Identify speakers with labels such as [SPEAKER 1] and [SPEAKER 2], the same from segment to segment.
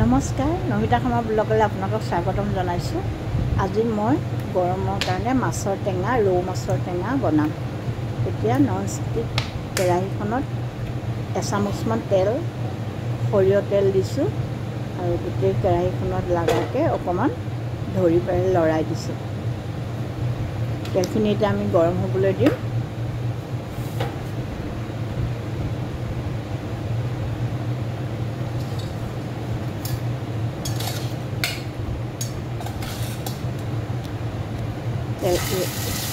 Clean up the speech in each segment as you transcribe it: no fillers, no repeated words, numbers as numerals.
[SPEAKER 1] নমস্কাৰ, নমিতা শৰ্মা ব্লগলৈ আপোনালোকক স্বাগতম জনাইছোঁ। আজি মই গৰমৰ কাৰণে মাছৰ টেঙা, ৰৌ মাছৰ টেঙা বনাম। এতিয়া নন ষ্টিক কেৰাহীখনত এচামুচমান তেল, সৰিয়হ তেল দিছোঁ আৰু গোটেই কেৰাহীখনত লাগাকৈ অকণমান ধৰি পাৰি লৰাই দিছোঁ। তেলখিনি এতিয়া আমি গৰম হ'বলৈ দিম।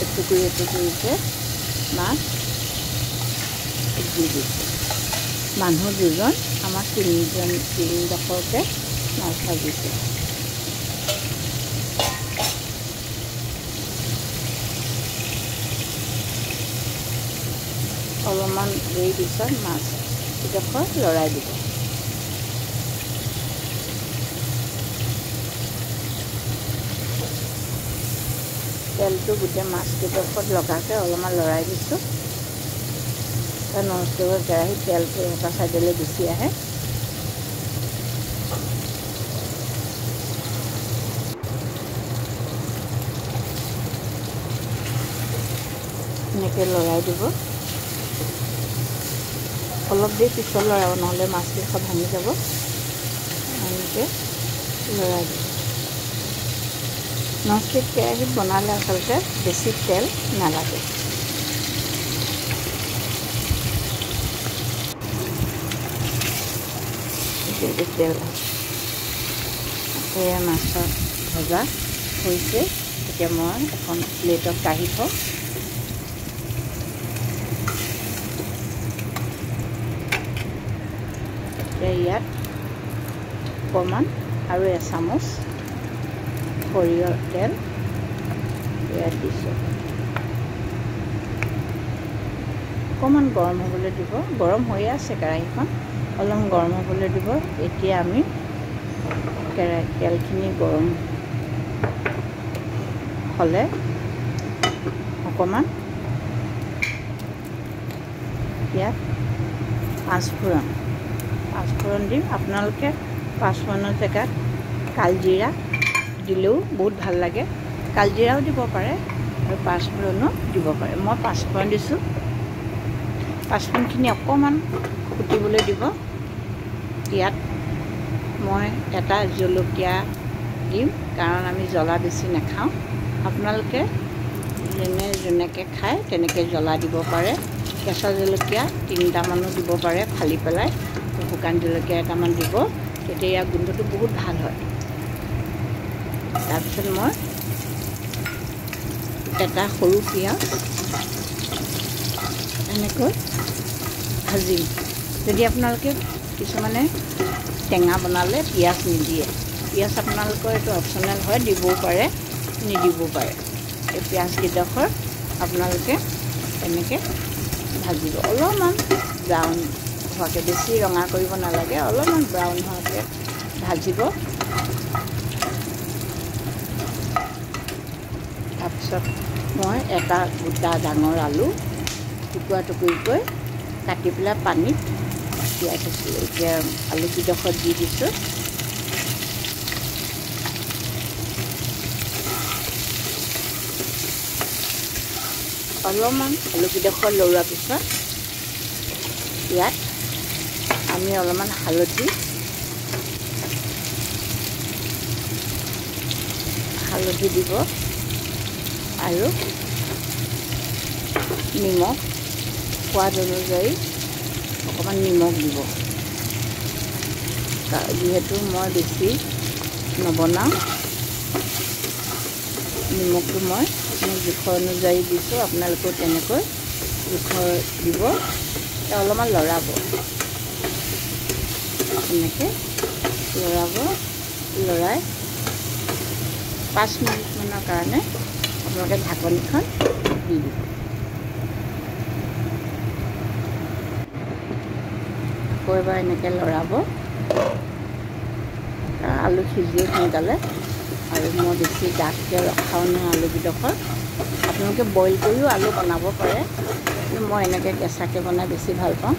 [SPEAKER 1] এটুকুৰিকৈ মাছ দি দিছোঁ। মানুহ দুজন, আমাৰ তিনিডোখৰকৈ মাছ ভাজিছোঁ। অলপমান দেৰি পিছত মাছকেইডোখৰ লৰাই দিব। তেলটো গোটেই মাছকেইডোখৰত লগাকৈ অলপমান লৰাই দিছোঁ। ননষ্টিকৰ কেৰাহীত তেলটো এটা চাইডলৈ গুচি আহে। এনেকৈ লৰাই দিব। অলপ দেৰি পিছত লৰাব, নহ'লে মাছকেইডোখৰ ভাঙি যাব। এনেকৈ লৰাই দিব। ননষ্টিক কেৰাহীত বনালে আচলতে বেছি তেল নালাগে। তেল মাছৰ ভজা হৈছে। এতিয়া মই এখন প্লেটত কাঢ়ি থওঁ। এতিয়া ইয়াত অকণমান আৰু এচামুচ সৰিয়হ তেল ইয়াত দিছোঁ। অকণমান গৰম হ'বলৈ দিব। গৰম হৈয়ে আছে কেৰাহীখন, অলপ গৰম হ'বলৈ দিব। এতিয়া আমি তেলখিনি গৰম হ'লে অকণমান ইয়াত পাঁচফোৰণ দিম। আপোনালোকে পাঁচফোৰণৰ জেগাত কালজিৰা দিলেও বহুত ভাল লাগে। কালজিৰাও দিব পাৰে আৰু পাঁচফোৰণো দিব পাৰে। মই পাঁচফোৰণ দিছোঁ। পাঁচফোৰণখিনি অকণমান ফুটিবলৈ দিব। ইয়াত মই এটা জলকীয়া দিম, কাৰণ আমি জ্বলা বেছি নাখাওঁ। আপোনালোকে যেনেকৈ খায় তেনেকৈ জ্বলা দিব পাৰে। কেঁচা জলকীয়া 3টামানো দিব পাৰে ফালি পেলাই। শুকান জলকীয়া এটামান দিব, তেতিয়া ইয়াৰ গোন্ধটো বহুত ভাল হয়। তাৰপিছত মই এটা সৰু পিঁয়াজ এনেকৈ ভাজিম। যদি আপোনালোকে কিছুমানে টেঙা বনালে পিঁয়াজ নিদিয়ে, পিঁয়াজ আপোনালোকৰ এইটো অপশ্যনেল হয়, দিবও পাৰে নিদিবও পাৰে। এই পিঁয়াজকেইডোখৰ আপোনালোকে এনেকৈ ভাজিব। অলপমান ব্ৰাউন হোৱাকৈ, বেছি ৰঙা কৰিব নালাগে, অলপমান ব্ৰাউন হোৱাকৈ ভাজিব। তাৰপিছত মই এটা গোটা ডাঙৰ আলু টুকুৰা টুকুৰিকৈ কাটি পেলাই পানীত তিয়াই থৈছিলোঁ। এতিয়া আলুকেইডোখৰত দি দিছোঁ। অলপমান আলুকেইডোখৰ লৰোৱাৰ পিছত ইয়াত আমি অলপমান হালধি দিব আৰু নিমখ, সোৱাদ অনুযায়ী অকণমান নিমখ দিব। যিহেতু মই বেছি নবনাওঁ, নিমখটো মই জোখৰ অনুযায়ী দিছোঁ। আপোনালোকেও তেনেকৈ জোখৰ দিব। অলপমান লৰাব, এনেকৈ লৰাই 5 মিনিটমানৰ কাৰণে আপোনালোকে ঢাকনিখন দি দিব। আকৌ এবাৰ এনেকৈ লৰাব। আলু সিজিয়ে সোনকালে, আৰু মই বেছি ডাঠকৈ ৰখাও নহয় আলুকেইডোখৰ। আপোনালোকে বইল কৰিও আলু বনাব পাৰে, কিন্তু মই এনেকৈ কেঁচাকৈ বনাই বেছি ভাল পাওঁ।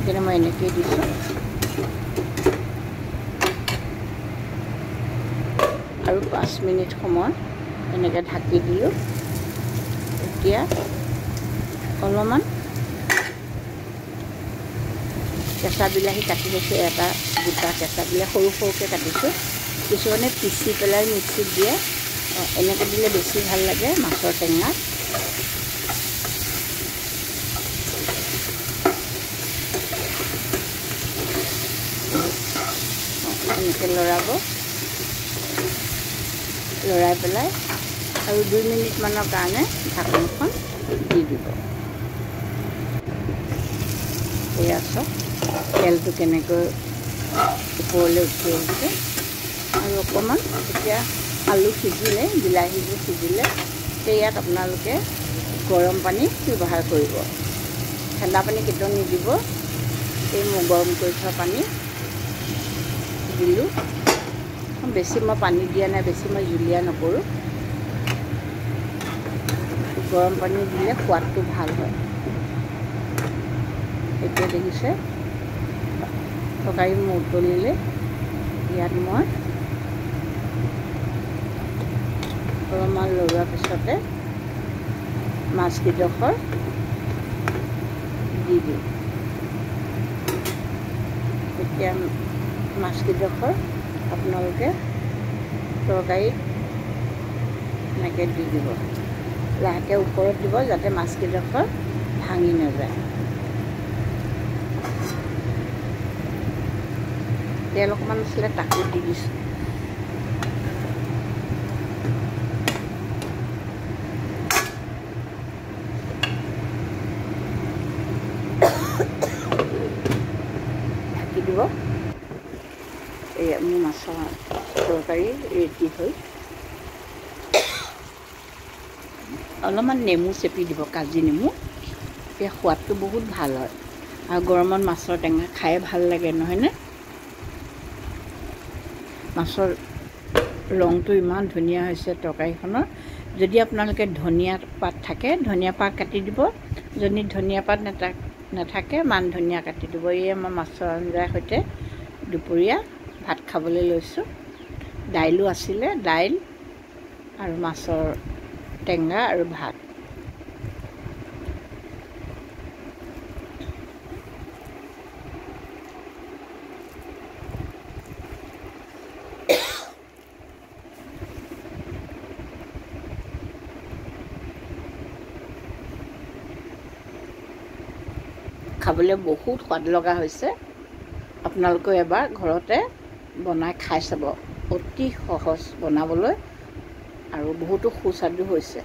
[SPEAKER 1] সেইকাৰণে মই এনেকৈয়ে দিছোঁ। আৰু 5 মিনিট সময় এনেকৈ ঢাকি দিলোঁ। এতিয়া অলপমান কেঁচা বিলাহী কাটি লৈছোঁ, এটা গোটা কেঁচা বিলাহী সৰু সৰুকৈ কাটিছোঁ। কিছুমানে পিচি পেলাই মিক্সিত দিয়ে, এনেকৈ দিলে বেছি ভাল লাগে মাছৰ টেঙা। এনেকৈ লৰাব, লৰাই পেলাই আৰু 2 মিনিটমানৰ কাৰণে ঢাকনখন দি দিব। এয়া চাওক তেলটো কেনেকৈ ওপৰলৈ উঠি আহিছে। আৰু অকণমান এতিয়া আলু সিজিলে, বিলাহীবোৰ সিজিলে, ইয়াত আপোনালোকে গৰম পানী ব্যৱহাৰ কৰিব। ঠাণ্ডা পানী কেতিয়াও নিদিব। এই মই গৰম কৰি থোৱা পানী দিলোঁ। বেছি মই পানী দিয়া নাই, বেছি মই জুলীয়া নকৰোঁ। গৰম পানী দিলে সোৱাদটো ভাল হয়। এতিয়া দেখিছে তৰকাৰী মোৰ উতলিলে। ইয়াত মই অলপমান লৰোৱাৰ পিছতে মাছকেইডোখৰ দি দিওঁ। এতিয়া মাছকেইডোখৰ আপোনালোকে তৰকাৰীত এনেকৈ দি দিব। লাহেকৈ ওপৰত দিব যাতে মাছকেইডোখৰ ভাঙি নাযায়। তেল অকণমান আছিলে তাকো দি দিছোঁ। ঢাকি দিব। এয়া মোৰ মাছৰ তৰকাৰী ৰেডি হ'ল। অলপমান নেমু চেপি দিব, কাজি নেমু। এতিয়া সোৱাদটো বহুত ভাল হয় আৰু গৰমত মাছৰ টেঙা খাই ভাল লাগে, নহয়নে? মাছৰ ৰংটো ইমান ধুনীয়া হৈছে তৰকাৰীখনৰ। যদি আপোনালোকে ধনিয়া পাত থাকে, ধনিয়া পাত কাটি দিব। যদি ধনিয়া পাত নাথাকে, মান ধনিয়া কাটি দিব। এয়ে মই মাছৰ আঞ্জাৰ সৈতে দুপৰীয়া ভাত খাবলৈ লৈছোঁ। দাইলো আছিলে, দাইল আৰু মাছৰ টেঙা আৰু ভাত। খাবলৈ বহুত সোৱাদ লগা হৈছে। আপোনালোকেও এবাৰ ঘৰতে বনাই খাই চাব। অতি সহজ বনাবলৈ আৰু বহুতো সুস্বাদু হৈছে।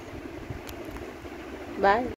[SPEAKER 1] বাই।